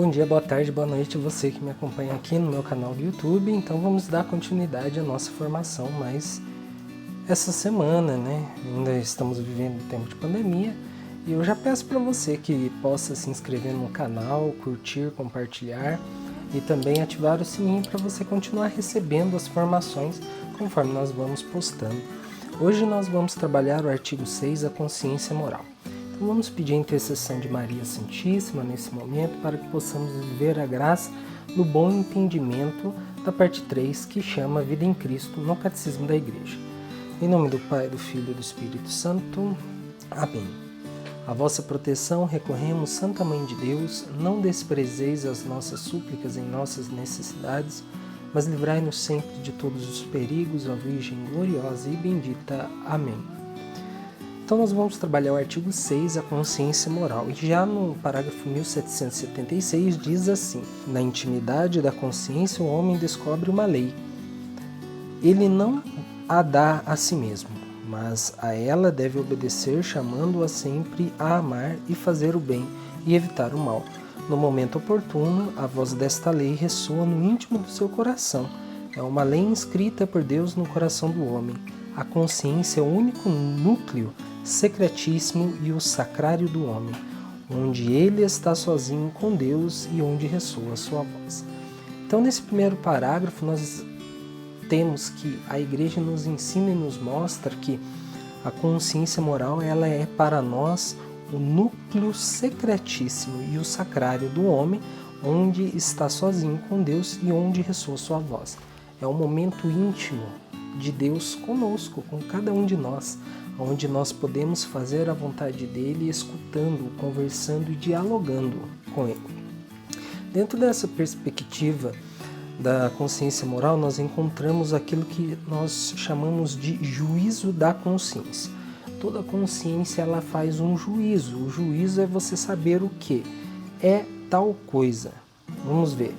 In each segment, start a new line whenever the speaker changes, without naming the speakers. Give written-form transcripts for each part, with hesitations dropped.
Bom dia, boa tarde, boa noite, você que me acompanha aqui no meu canal do YouTube. Então vamos dar continuidade à nossa formação, mas essa semana, ainda estamos vivendo um tempo de pandemia e eu já peço para você que possa se inscrever no canal, curtir, compartilhar e também ativar o sininho para você continuar recebendo as formações conforme nós vamos postando. Hoje nós vamos trabalhar o artigo 6, a consciência moral. Então vamos pedir a intercessão de Maria Santíssima nesse momento para que possamos viver a graça do bom entendimento da parte 3, que chama Vida em Cristo no Catecismo da Igreja. Em nome do Pai, do Filho e do Espírito Santo. Amém. A vossa proteção recorremos, Santa Mãe de Deus, não desprezeis as nossas súplicas em nossas necessidades, mas livrai-nos sempre de todos os perigos, ó Virgem gloriosa e bendita. Amém. Então nós vamos trabalhar o artigo 6, a consciência moral. E já no parágrafo 1776 diz assim: na intimidade da consciência o homem descobre uma lei. Ele não a dá a si mesmo, mas a ela deve obedecer, chamando-a sempre a amar e fazer o bem e evitar o mal. No momento oportuno, a voz desta lei ressoa no íntimo do seu coração. É uma lei inscrita por Deus no coração do homem. A consciência é o único núcleo secretíssimo e o sacrário do homem, onde ele está sozinho com Deus e onde ressoa a sua voz. Então, nesse primeiro parágrafo, nós temos que a Igreja nos ensina e nos mostra que a consciência moral ela é para nós o núcleo secretíssimo e o sacrário do homem, onde está sozinho com Deus e onde ressoa sua voz. É um momento íntimo de Deus conosco, com cada um de nós, onde nós podemos fazer a vontade dele, escutando, conversando e dialogando com ele. Dentro dessa perspectiva da consciência moral, nós encontramos aquilo que nós chamamos de juízo da consciência. Toda consciência ela faz um juízo. O juízo é você saber o que é tal coisa. Vamos ver.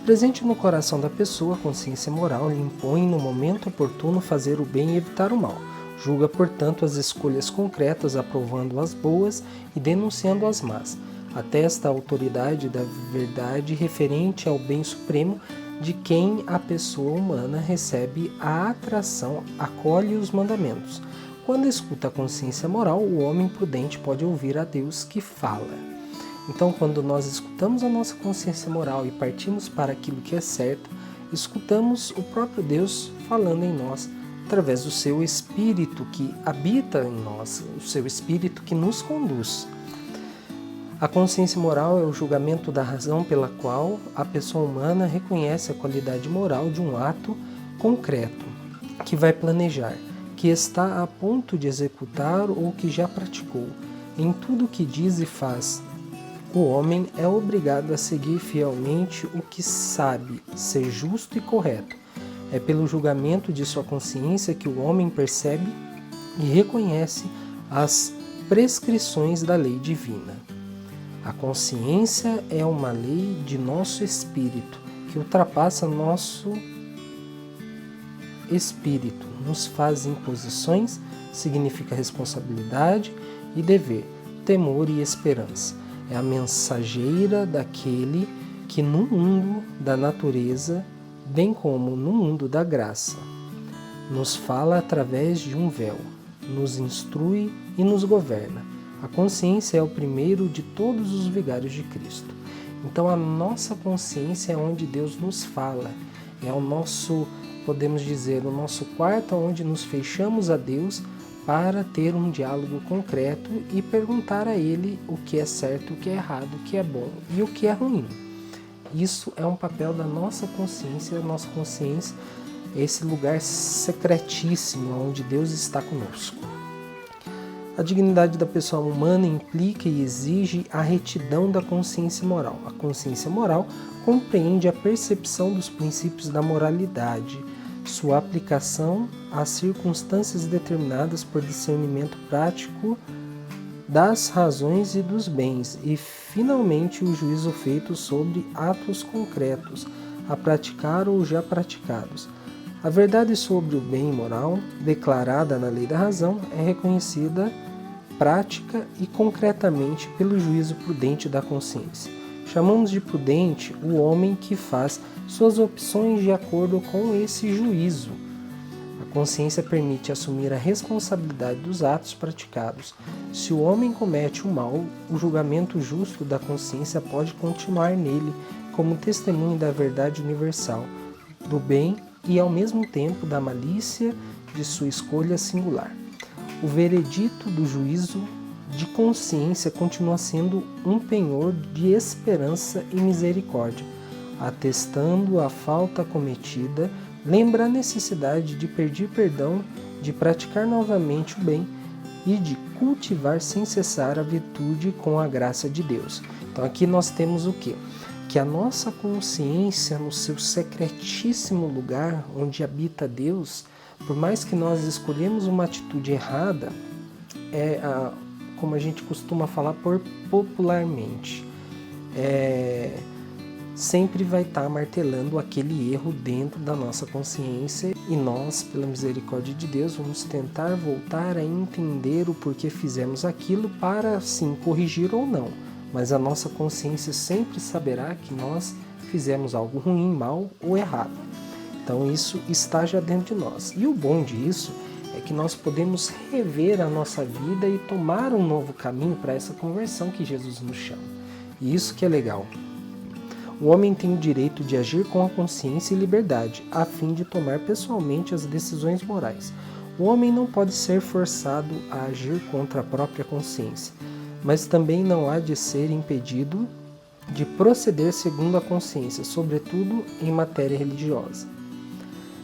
Presente no coração da pessoa, a consciência moral lhe impõe no momento oportuno fazer o bem e evitar o mal. Julga, portanto, as escolhas concretas, aprovando as boas e denunciando as más. Atesta a autoridade da verdade referente ao bem supremo, de quem a pessoa humana recebe a atração, acolhe os mandamentos. Quando escuta a consciência moral, o homem prudente pode ouvir a Deus que fala. Então, quando nós escutamos a nossa consciência moral e partimos para aquilo que é certo, escutamos o próprio Deus falando em nós, através do seu Espírito que habita em nós, o seu Espírito que nos conduz. A consciência moral é o julgamento da razão pela qual a pessoa humana reconhece a qualidade moral de um ato concreto, que vai planejar, que está a ponto de executar ou que já praticou. Em tudo o que diz e faz, o homem é obrigado a seguir fielmente o que sabe ser justo e correto. É pelo julgamento de sua consciência que o homem percebe e reconhece as prescrições da lei divina. A consciência é uma lei de nosso espírito, que ultrapassa nosso espírito, nos faz imposições, significa responsabilidade e dever, temor e esperança. É a mensageira daquele que no mundo da natureza, bem como no mundo da graça, nos fala através de um véu, nos instrui e nos governa. A consciência é o primeiro de todos os vigários de Cristo. Então a nossa consciência é onde Deus nos fala, é o nosso, podemos dizer, o nosso quarto onde nos fechamos a Deus para ter um diálogo concreto e perguntar a Ele o que é certo, o que é errado, o que é bom e o que é ruim. Isso é um papel da nossa consciência. A nossa consciência é esse lugar secretíssimo onde Deus está conosco. A dignidade da pessoa humana implica e exige a retidão da consciência moral. A consciência moral compreende a percepção dos princípios da moralidade, sua aplicação às circunstâncias determinadas por discernimento prático das razões e dos bens, e finalmente o juízo feito sobre atos concretos, a praticar ou já praticados. A verdade sobre o bem moral, declarada na lei da razão, é reconhecida prática e concretamente pelo juízo prudente da consciência. Chamamos de prudente o homem que faz suas opções de acordo com esse juízo. A consciência permite assumir a responsabilidade dos atos praticados. Se o homem comete o mal, o julgamento justo da consciência pode continuar nele como testemunho da verdade universal, do bem e ao mesmo tempo da malícia de sua escolha singular. O veredito do juízo de consciência continua sendo um penhor de esperança e misericórdia, atestando a falta cometida, lembra a necessidade de pedir perdão, de praticar novamente o bem e de cultivar sem cessar a virtude com a graça de Deus. Então aqui nós temos o quê? Que a nossa consciência, no seu secretíssimo lugar, onde habita Deus, por mais que nós escolhemos uma atitude errada, como a gente costuma falar popularmente, sempre vai estar martelando aquele erro dentro da nossa consciência e nós, pela misericórdia de Deus, vamos tentar voltar a entender o porquê fizemos aquilo para, sim, corrigir ou não. Mas a nossa consciência sempre saberá que nós fizemos algo ruim, mal ou errado. Então isso está já dentro de nós. E o bom disso é que nós podemos rever a nossa vida e tomar um novo caminho para essa conversão que Jesus nos chama. E isso que é legal. O homem tem o direito de agir com a consciência e liberdade, a fim de tomar pessoalmente as decisões morais. O homem não pode ser forçado a agir contra a própria consciência, mas também não há de ser impedido de proceder segundo a consciência, sobretudo em matéria religiosa.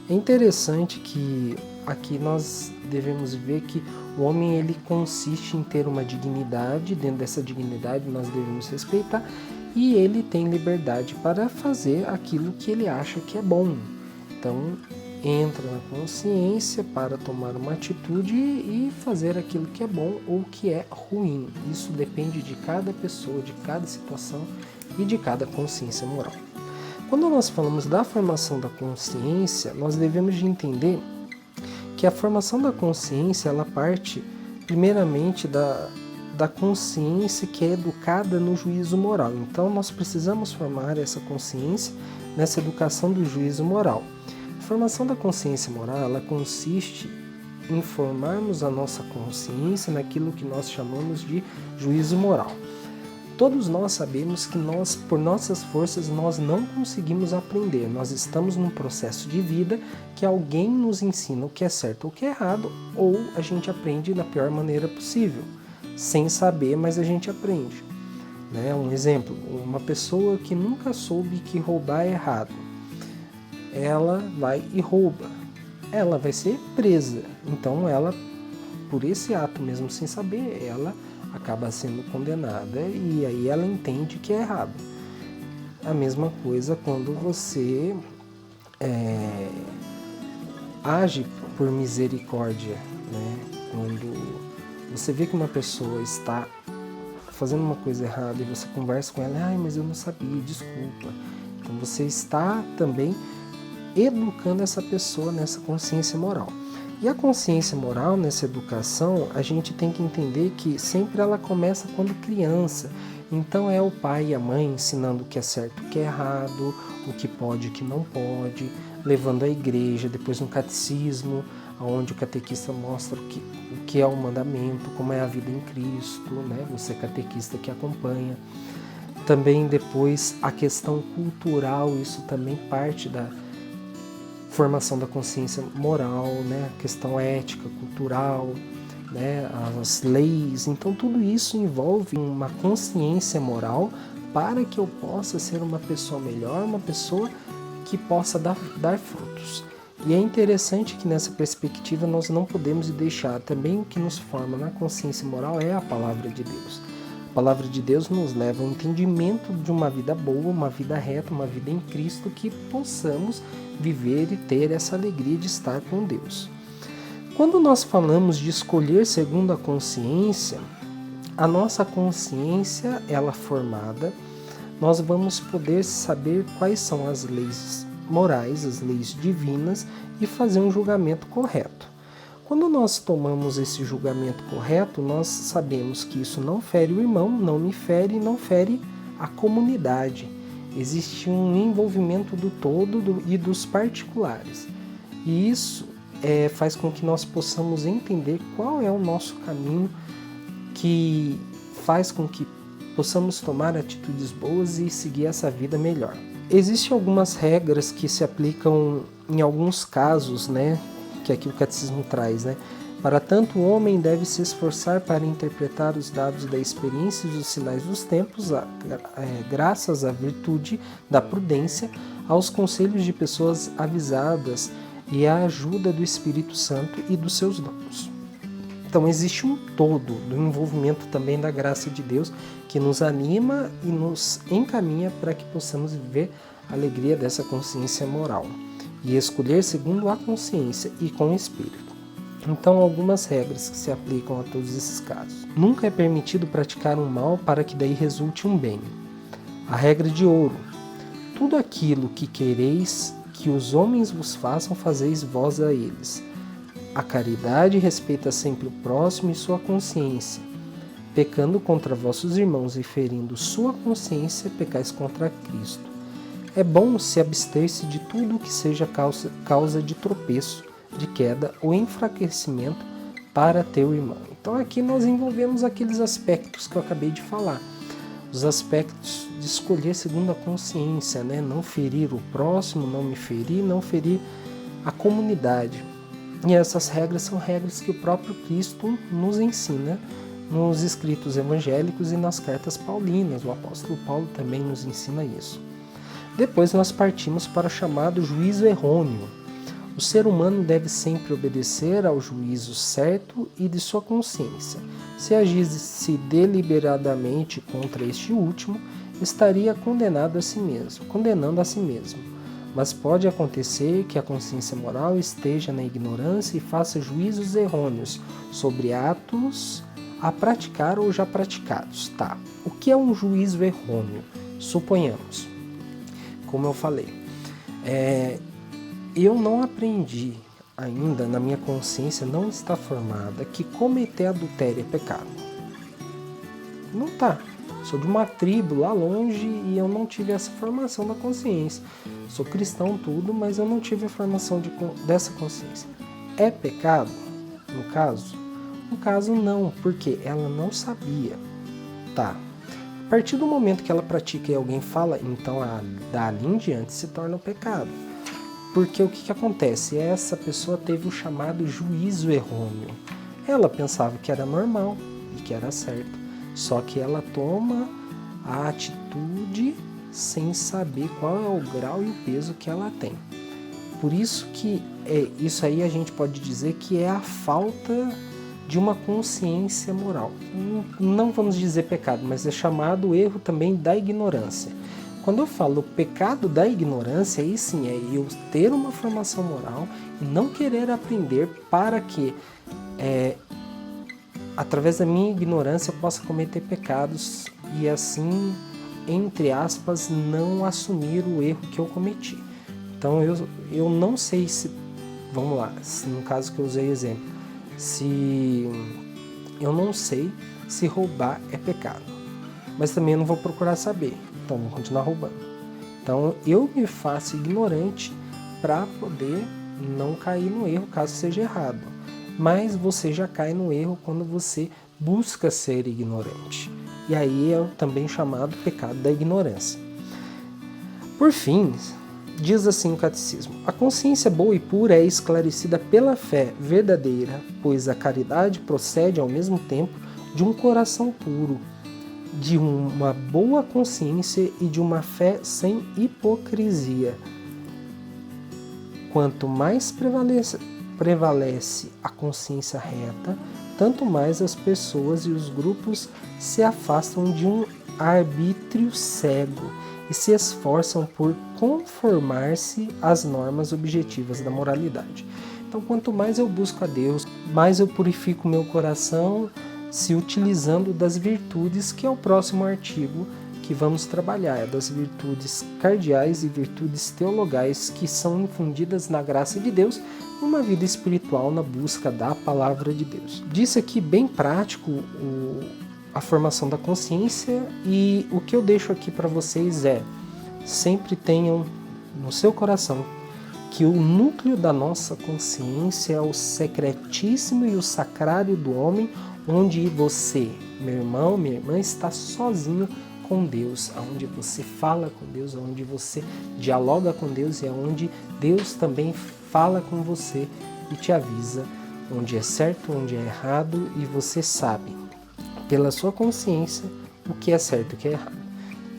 É interessante que aqui nós devemos ver que o homem ele consiste em ter uma dignidade, dentro dessa dignidade nós devemos respeitar, e ele tem liberdade para fazer aquilo que ele acha que é bom. Então, entra na consciência para tomar uma atitude e fazer aquilo que é bom ou que é ruim. Isso depende de cada pessoa, de cada situação e de cada consciência moral. Quando nós falamos da formação da consciência, nós devemos de entender que a formação da consciência ela parte primeiramente da consciência que é educada no juízo moral. Então nós precisamos formar essa consciência nessa educação do juízo moral. A formação da consciência moral ela consiste em formarmos a nossa consciência naquilo que nós chamamos de juízo moral. Todos nós sabemos que nós, por nossas forças, nós não conseguimos aprender. Nós estamos num processo de vida que alguém nos ensina o que é certo ou o que é errado, ou a gente aprende da pior maneira possível, sem saber, mas a gente aprende. Um exemplo, uma pessoa que nunca soube que roubar é errado, ela vai e rouba. Ela vai ser presa. Então ela, por esse ato mesmo sem saber, ela acaba sendo condenada e aí ela entende que é errado. A mesma coisa quando você age por misericórdia, Quando você vê que uma pessoa está fazendo uma coisa errada e você conversa com ela, mas eu não sabia, desculpa. Então você está também educando essa pessoa nessa consciência moral. E a consciência moral, nessa educação, a gente tem que entender que sempre ela começa quando criança. Então é o pai e a mãe ensinando o que é certo e o que é errado, o que pode e o que não pode, levando à igreja, depois no catecismo, onde o catequista mostra o que é o mandamento, como é a vida em Cristo, Você catequista que acompanha. Também depois a questão cultural, isso também parte da formação da consciência moral, a questão ética, cultural, as leis. Então tudo isso envolve uma consciência moral para que eu possa ser uma pessoa melhor, uma pessoa que possa dar frutos. E é interessante que nessa perspectiva nós não podemos deixar também o que nos forma na consciência moral é a palavra de Deus. A palavra de Deus nos leva ao entendimento de uma vida boa, uma vida reta, uma vida em Cristo, que possamos viver e ter essa alegria de estar com Deus. Quando nós falamos de escolher segundo a consciência, a nossa consciência, ela formada, nós vamos poder saber quais são as leis morais, as leis divinas e fazer um julgamento correto. Quando nós tomamos esse julgamento correto, nós sabemos que isso não fere o irmão, não me fere e não fere a comunidade. Existe um envolvimento do todo e dos particulares. E isso faz com que nós possamos entender qual é o nosso caminho, que faz com que possamos tomar atitudes boas e seguir essa vida melhor. Existem algumas regras que se aplicam em alguns casos, né, que aqui o catecismo traz, né? Para tanto, o homem deve se esforçar para interpretar os dados da experiência e os sinais dos tempos, graças à virtude da prudência, aos conselhos de pessoas avisadas e à ajuda do Espírito Santo e dos seus dons. Então existe um todo do envolvimento também da graça de Deus que nos anima e nos encaminha para que possamos viver a alegria dessa consciência moral e escolher segundo a consciência e com o Espírito. Então, algumas regras que se aplicam a todos esses casos. Nunca é permitido praticar um mal para que daí resulte um bem. A regra de ouro. Tudo aquilo que quereis que os homens vos façam, fazeis vós a eles. A caridade respeita sempre o próximo e sua consciência. Pecando contra vossos irmãos e ferindo sua consciência, pecais contra Cristo. É bom se abster-se de tudo que seja causa de tropeço, de queda ou enfraquecimento para teu irmão. Então aqui nós envolvemos aqueles aspectos que eu acabei de falar. Os aspectos de escolher segundo a consciência, né? Não ferir o próximo, não me ferir, não ferir a comunidade. E essas regras são regras que o próprio Cristo nos ensina nos escritos evangélicos e nas cartas paulinas. O apóstolo Paulo também nos ensina isso. Depois nós partimos para o chamado juízo errôneo. O ser humano deve sempre obedecer ao juízo certo e de sua consciência. Se agisse deliberadamente contra este último, estaria condenando a si mesmo. Mas pode acontecer que a consciência moral esteja na ignorância e faça juízos errôneos sobre atos a praticar ou já praticados. Tá. O que é um juízo errôneo? Suponhamos, como eu falei, eu não aprendi ainda, na minha consciência não está formada, que cometer adultério é pecado. Não está. Sou de uma tribo lá longe e eu não tive essa formação da consciência. Sou cristão tudo, mas eu não tive a formação dessa consciência. É pecado? No caso? No caso não, porque ela não sabia. Tá. A partir do momento que ela pratica e alguém fala, então dali em diante se torna um pecado. Porque o que acontece? Essa pessoa teve o chamado juízo errôneo. Ela pensava que era normal e que era certo. Só que ela toma a atitude sem saber qual é o grau e o peso que ela tem. Por isso que isso aí a gente pode dizer que é a falta de uma consciência moral. Não vamos dizer pecado, mas é chamado erro também da ignorância. Quando eu falo pecado da ignorância, aí sim é eu ter uma formação moral e não querer aprender para que, através da minha ignorância, eu possa cometer pecados e assim, entre aspas, não assumir o erro que eu cometi. Então eu não sei se, vamos lá, no caso que eu usei exemplo, se eu não sei se roubar é pecado, mas também eu não vou procurar saber. Então, vou continuar roubando. Então, eu me faço ignorante para poder não cair no erro caso seja errado. Mas você já cai no erro quando você busca ser ignorante. E aí é também chamado pecado da ignorância. Por fim, diz assim o catecismo: a consciência boa e pura é esclarecida pela fé verdadeira, pois a caridade procede ao mesmo tempo de um coração puro, de uma boa consciência e de uma fé sem hipocrisia. Quanto mais prevalece a consciência reta, tanto mais as pessoas e os grupos se afastam de um arbítrio cego e se esforçam por conformar-se às normas objetivas da moralidade. Então, quanto mais eu busco a Deus, mais eu purifico meu coração, se utilizando das virtudes, que é o próximo artigo que vamos trabalhar, das virtudes cardeais e virtudes teologais que são infundidas na graça de Deus numa vida espiritual na busca da palavra de Deus. Disse aqui bem prático a formação da consciência, e o que eu deixo aqui para vocês é: sempre tenham no seu coração que o núcleo da nossa consciência é o secretíssimo e o sacrário do homem, onde você, meu irmão, minha irmã, está sozinho com Deus, onde você fala com Deus, onde você dialoga com Deus e onde Deus também fala com você e te avisa onde é certo, onde é errado, e você sabe pela sua consciência o que é certo e o que é errado.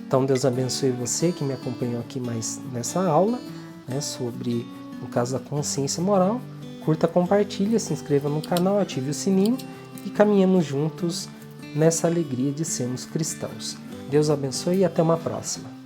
Então Deus abençoe você que me acompanhou aqui mais nessa aula, né, sobre, no caso, a consciência moral. Curta, compartilha, se inscreva no canal, ative o sininho e caminhamos juntos nessa alegria de sermos cristãos. Deus abençoe e até uma próxima.